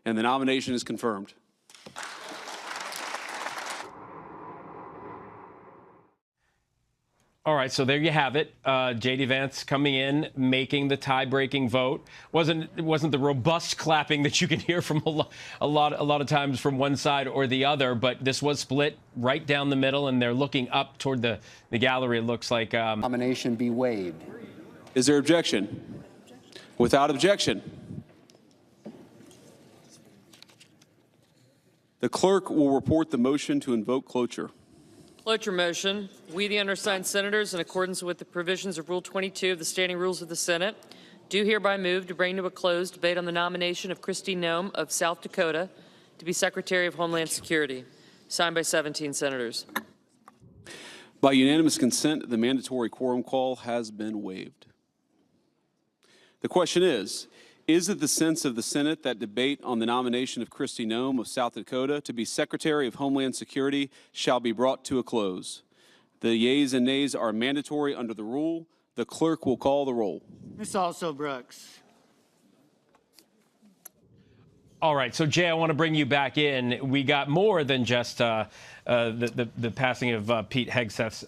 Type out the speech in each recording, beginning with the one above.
and the nomination is confirmed. All right, so there you have it. J.D. Vance coming in, making the tie-breaking vote. It wasn't the robust clapping that you can hear from a lot of times from one side or the other, but this was split right down the middle, and they're looking up toward the gallery. It looks like nomination be waived. Is there objection? Without objection, the clerk will report the motion to invoke cloture. Cloture motion. We, the undersigned senators, in accordance with the provisions of Rule 22 of the Standing Rules of the Senate, do hereby move to bring to a close debate on the nomination of Kristi Noem of South Dakota to be Secretary of Homeland Security. Signed by 17 senators. By unanimous consent, the mandatory quorum call has been waived. The question is it the sense of the Senate that debate on the nomination of Kristi Noem of South Dakota to be Secretary of Homeland Security shall be brought to a close? The yeas and nays are mandatory under the rule. The clerk will call the roll. Ms. Also Brooks. All right, so Jay, I want to bring you back in. We got more than just the passing of Pete Hegseth's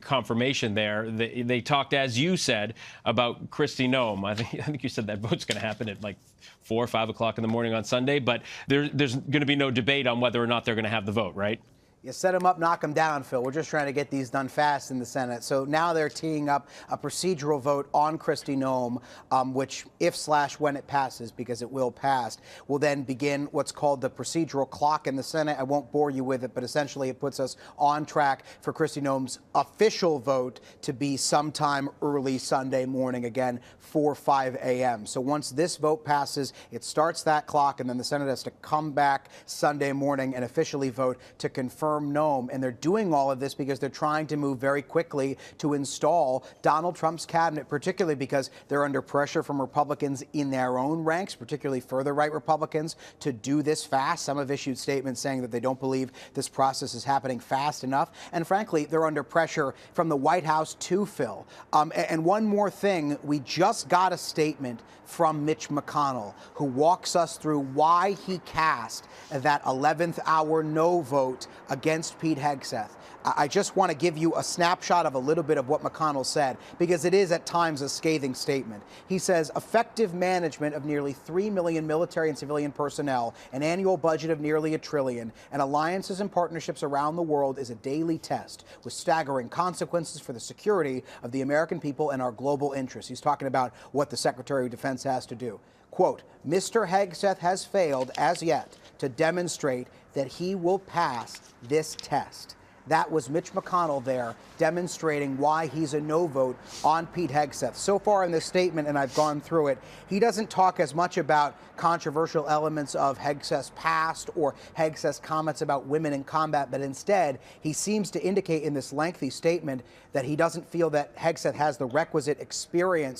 confirmation there. They talked, as you said, about Kristi Noem. I think you said that vote's going to happen at like 4 or 5 o'clock in the morning on Sunday, but there's going to be no debate on whether or not they're going to have the vote, right? You set them up, knock them down, Phil. We're just trying to get these done fast in the Senate. So now they're teeing up a procedural vote on Kristi Noem, which, if/when it passes, because it will pass, will then begin what's called the procedural clock in the Senate. I won't bore you with it, but essentially it puts us on track for Kristi Noem's official vote to be sometime early Sunday morning, again, 5 a.m. So once this vote passes, it starts that clock, and then the Senate has to come back Sunday morning and officially vote to confirm Noem. And they're doing all of this because they're trying to move very quickly to install Donald Trump's cabinet, particularly because they're under pressure from Republicans in their own ranks, particularly further right Republicans, to do this fast. Some have issued statements saying that they don't believe this process is happening fast enough. And frankly, they're under pressure from the White House too, Phil. And one more thing, we just got a statement from Mitch McConnell, who walks us through why he cast that 11th hour no vote against Pete Hegseth. I just want to give you a snapshot of a little bit of what McConnell said, because it is at times a scathing statement. He says, effective management of nearly 3 million military and civilian personnel, an annual budget of nearly $1 trillion, and alliances and partnerships around the world is a daily test with staggering consequences for the security of the American people and our global interests. He's talking about what the Secretary of Defense has to do. Quote, Mr. Hegseth has failed as yet to demonstrate that he will pass this test. That was Mitch McConnell there demonstrating why he's a no vote on Pete Hegseth. So far in this statement, and I've gone through it, he doesn't talk as much about controversial elements of Hegseth's past or Hegseth's comments about women in combat, but instead he seems to indicate in this lengthy statement that he doesn't feel that Hegseth has the requisite experience